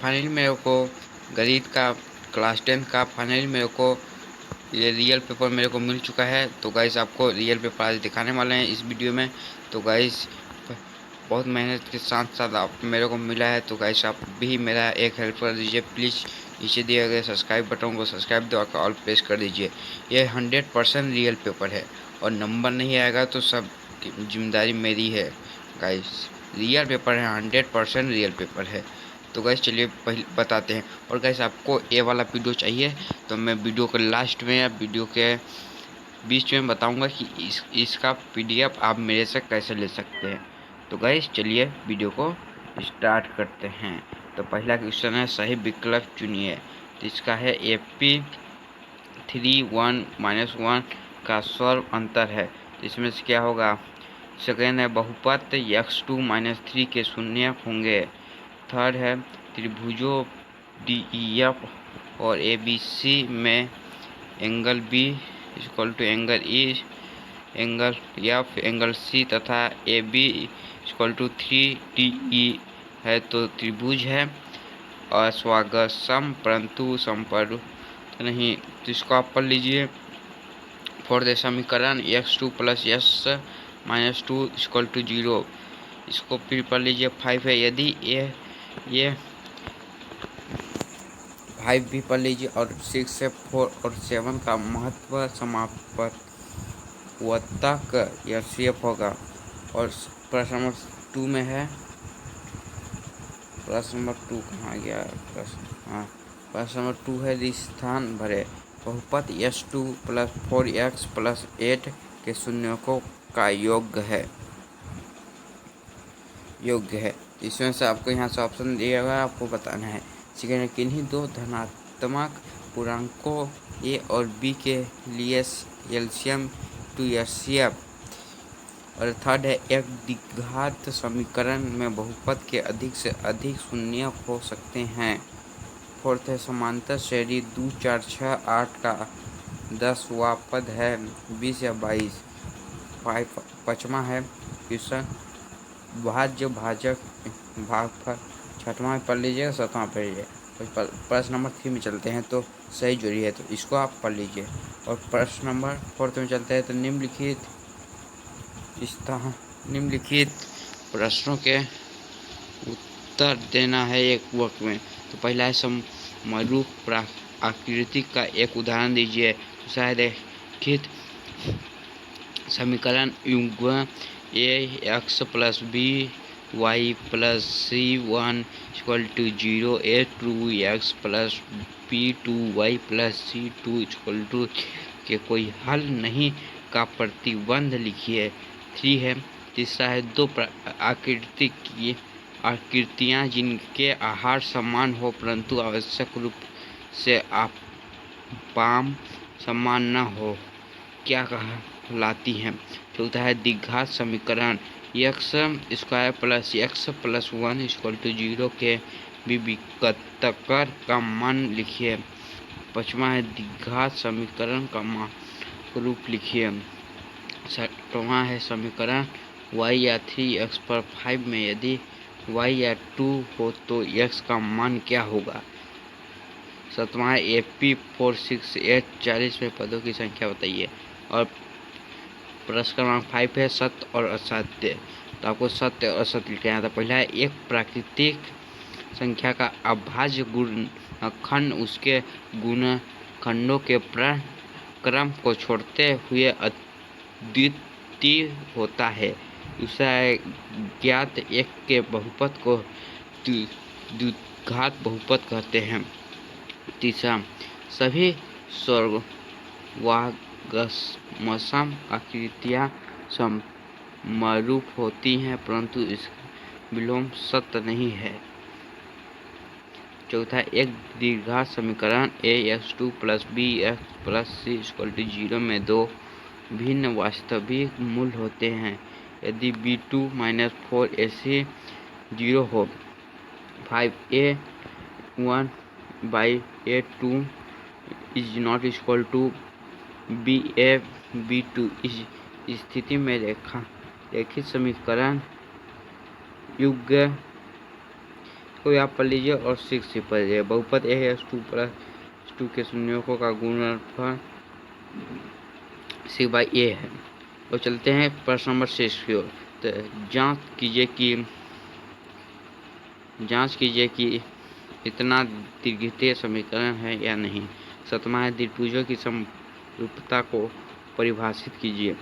Finally मेरे को गणित का क्लास 10 का फाइनली मेरे को ये रियल पेपर मेरे को मिल चुका है। तो गाइस आपको रियल पेपर आज दिखाने वाले हैं इस वीडियो में। तो गाइस बहुत मेहनत के साथ साथ आप मेरे को मिला है। तो गाइस आप भी मेरा एक हेल्प कर दीजिए प्लीज़। नीचे दिए गए सब्सक्राइब बटन को सब्सक्राइब दबाकर ऑल प्रेस कर दीजिए। ये 100% रियल पेपर है और नंबर नहीं आएगा तो सब जिम्मेदारी मेरी है। गाइस रियल पेपर है, 100% रियल पेपर है। तो गैस चलिए पहले बताते हैं। और गैस आपको ये वाला वीडियो चाहिए तो मैं वीडियो के लास्ट में या वीडियो के बीच में बताऊंगा कि इसका पीडीएफ आप मेरे से कैसे ले सकते हैं। तो गैस चलिए वीडियो को स्टार्ट करते हैं। तो पहला क्वेश्चन है सही विकल्प चुनिए। तो इसका है AP3 1 - 1 का सर्व अंतर है। तो इसमें से क्या होगा? सेकेंड है बहुपद x2 - 3 के शून्य होंगे। थर्ड है त्रिभुजों DEF और ABC में angle B equal to angle E, angle F angle C तथा AB इक्वल टू 3DE है। तो त्रिभुज है और स्वागसम परंतु संपर्क नहीं। तो इसको आप पढ़ लीजिए। फोर्थ समीकरण x2 + s - 2 इक्वल टू 0। इसको फिर पढ़ लीजिए। 5 है यदि ये 5 भी पढ़ लीजिए। और 6 से 4 और 7 का महत्व समापवर्तक एचसीएफ होगा। और प्रश्न नंबर 2 में है, प्रश्न नंबर 2 कहाँ गया? प्रश्न नंबर 2 है स्थान भरे। बहुपद s2 + 4x + 8 के शून्यकों का योग है। इसमें से आपको यहाँ से ऑप्शन दिया हुआ है, आपको बताना है। सेकेंड, किन्हीं दो धनात्मक पूर्णांकों a और b के लिए एलसीएम टू एचसीएफ। और थर्ड है एक द्विघात समीकरण में बहुपद के अधिक से अधिक शून्य हो सकते हैं। फोर्थ है समांतर श्रेणी 2 4 6 8 का 10वां पद है 20 या 22। पाँचवा है क्वेश्चन भाज्य भाजक भागफल। छठवां पढ़ लीजिए, सातवां पढ़ लीजिए। प्रश्न नंबर 3 में चलते हैं तो सही जोड़ी है, तो इसको आप पढ़ लीजिए। और प्रश्न नंबर 4 में चलते हैं तो निम्नलिखित प्रश्नों के उत्तर देना है एक वक्त में। तो पहला है समरूप आकृति का एक उदाहरण दीजिए। तो शायद लिखित समीकरण युग्म ax + by + c1 = 0, a2x + b2y + c2 = के कोई हल नहीं का प्रतिबंध लिखिए। 3 है। तीसरा है दो आकृतियाँ जिनके आहार समान हो परंतु आवश्यक रूप से आपाम समान न हो, क्या कहलाती हैं? चौथा है द्विघात समीकरण x² + x + 1 = 0 के विकर्तकर का मान लिखिए। पाँचवा है द्विघात समीकरण का मान रूप लिखिए। छठवां है समीकरण y या 3x पर 5 में यदि y या 2 हो तो x का मान क्या होगा? सातवां है AP 4 6 8 40 में पदों की संख्या बताइए। और प्रश्न क्रमांक 5 है सत्य और असत्य। तो आपको सत्य और असत्य लिखना था। पहला है एक प्राकृतिक संख्या का अभाज्य गुणनखंड उसके गुणनखंडों के क्रम को छोड़ते हुए अद्वितीय होता है। दूसरा है ज्ञात एक के बहुपद को द्विघात बहुपद कहते हैं। तीसरा सभी सर्वागमसम आकृतियाँ समरूप होती हैं परंतु इसका विलोम सत्य नहीं है। चौथा एक द्विघात समीकरण ax2 + bx + c = 0 में दो भिन्न वास्तविक मूल होते हैं यदि b2 - 4ac 0 हो। 5 a1 / a2 is not equal to ba b2। इस स्थिति में रेखित समीकरण युग्म को आप पढ़ लीजिए और 6 से पढ़ लीजिए। बहुपद a(2+2) के संयोजकों का गुणनफल c/a है। तो चलते हैं प्रश्न नंबर 6 की ओर। तो जांच कीजिए कि इतना द्विघातीय समीकरण है या नहीं। 7वां है द्विभुजों की समरूपता को परिभाषित कीजिए।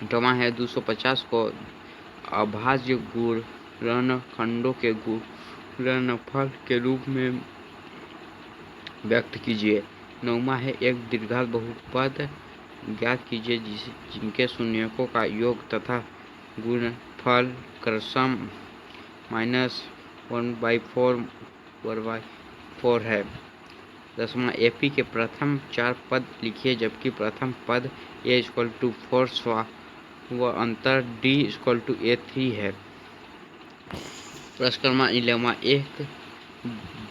8वां है 250 को अभाज्य गुणनखंडों के गुणनफल के रूप में व्यक्त कीजिए। 9वां है एक द्विघात बहुपद ज्ञात कीजिए जिनके शून्यकों का योग तथा गुणनफल क्रमशः -1/4 है। 10वां AP के प्रथम 4 पद लिखिए जबकि प्रथम पद a=4 व अंतर d=a3 है। प्रश्न क्रमांक 11वां एक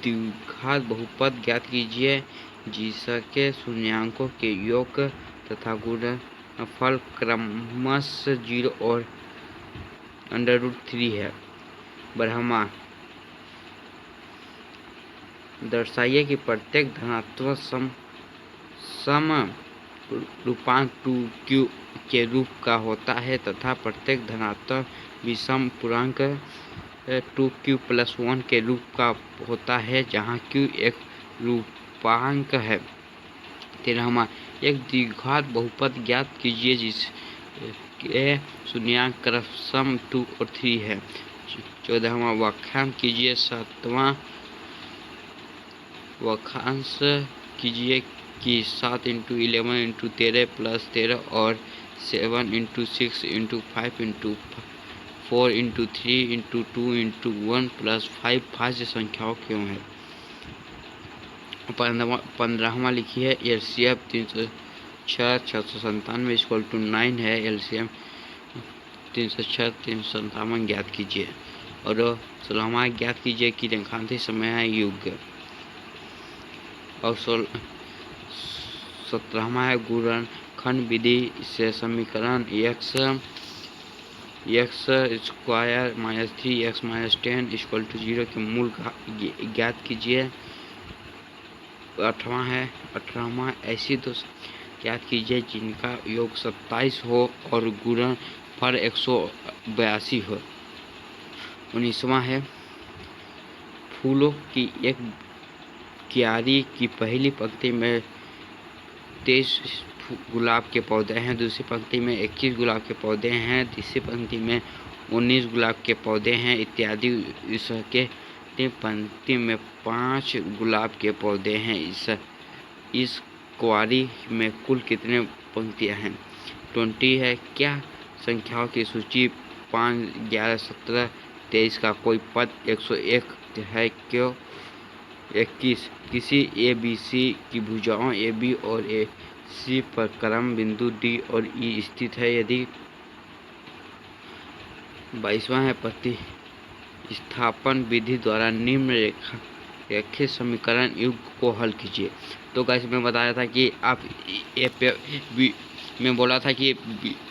द्विघात बहुपद ज्ञात कीजिए जिसके शून्यकों के योग तथा गुणनफल क्रमशः 0 और √3 है। 12वां दर्शाइए कि प्रत्येक धनात्मक समरूपांक 2q के रूप का होता है तथा प्रत्येक धनात्मक विषम पूर्णांक 2q+1 के रूप का होता है जहाँ q एक रूपांक है। 13वां एक द्विघात बहुपद ज्ञात कीजिए जिसके शून्यक क्रमशः 2 और 3 है। 14वां व्याख्यान कीजिए। 7वां वाक्यांश कीजिए कि 7 × 11 × 13 + 13 और 7 × 6 × 5 × 4 × 3 × 2 × 1 + 5 भाज्य संख्याओं क्यों है। 15वां लिखिए एलसीएम 306 9 है। एलसीएम 306 357 ज्ञात कीजिए। और 16वां ज्ञात कीजिए कि रेखांकित समय युग। और 17वां है गुणनखंड विधि से समीकरण x² - 3x - 10 0 के मूल ज्ञात कीजिए। 18वां ऐसी दो ज्ञात कीजिए जिनका योग 27 हो और गुणनफल 182 हो। 19वां है फूलों की एक क्यारी की पहली पंक्ति में 23 गुलाब के पौधे हैं, दूसरी पंक्ति में 21 गुलाब के पौधे हैं, तीसरी पंक्ति में 19 गुलाब के पौधे हैं इत्यादि। इसके पंक्ति में 5 गुलाब के पौधे हैं। इस क्यारी में कुल कितने पंक्तियां हैं। 20 है क्या संख्याओं की सूची 5, 11, 17, 23 का कोई पद 101 है। क्यों 21 किसी ABC की भुजाओं AB और AC पर क्रम बिंदु D और E स्थित है यदि। 22वां है प्रतिस्थापन विधि द्वारा निम्न रेखीय समीकरण युग को हल कीजिए। तो गाइस मैं बताया था कि आप मैं बोला था कि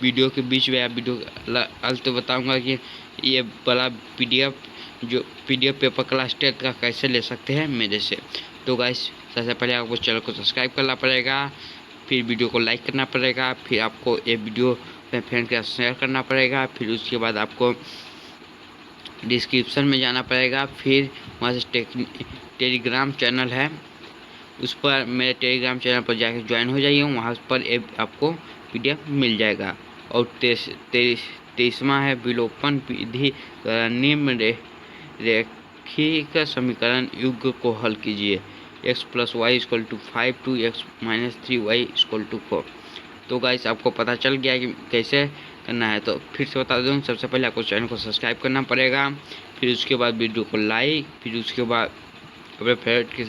वीडियो के बीच में या वीडियो अंत तो बताऊंगा कि ये वाला PDF पेपर क्लास 10 का कैसे ले सकते हैं मेरे से। तो गाइस सबसे पहले आपको चैनल को सब्सक्राइब करना पड़ेगा, फिर वीडियो को लाइक करना पड़ेगा, फिर आपको ये वीडियो अपने फ्रेंड के साथ शेयर करना पड़ेगा, फिर उसके बाद आपको डिस्क्रिप्शन में जाना पड़ेगा, फिर वहाँ से टेलीग्राम चैनल है उस पर मेरे टेलीग्राम चैनल पर जाकर ज्वाइन हो जाइए, वहाँ पर आपको PDF मिल जाएगा। और 23वां है विलोपन विधि द्वारा निम्न रेखीय समीकरण युग को हल कीजिए। x + y = 5 2x - 3y = 4। तो गाइस आपको पता चल गया कि कैसे करना है। तो फिर से बता दूं, सबसे पहले आपको चैनल को सब्सक्राइब करना पड़ेगा, फिर उसके बाद वीडियो को लाइक, फिर उसके बाद अपने फ्रेंड के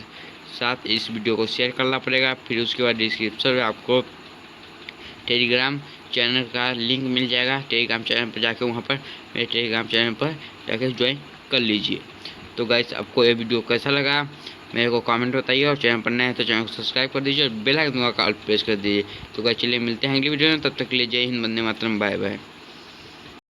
साथ इस वीडियो को शेयर करना पड़ेगा, फिर उसके बाद डिस्क्रिप्शन में आपको टेलीग्राम चैनल का लिंक मिल जाएगा। टेलीग्राम चैनल पर जाकर वहाँ पर मेरे टेलीग्राम चैनल पर जाकर ज्वाइन कर लीजिए। तो गाइस आपको ये वीडियो कैसा लगा मेरे को कमेंट बताइए, और चैनल पर नए हैं तो चैनल को सब्सक्राइब कर दीजिए और बेल आइकन का ऑल प्रेस कर दीजिए। तो गाइस चलिए मिलते हैं अगली वीडियो में, तब तक के लिए जय हिंद, वंदे मातरम, बाय बाय।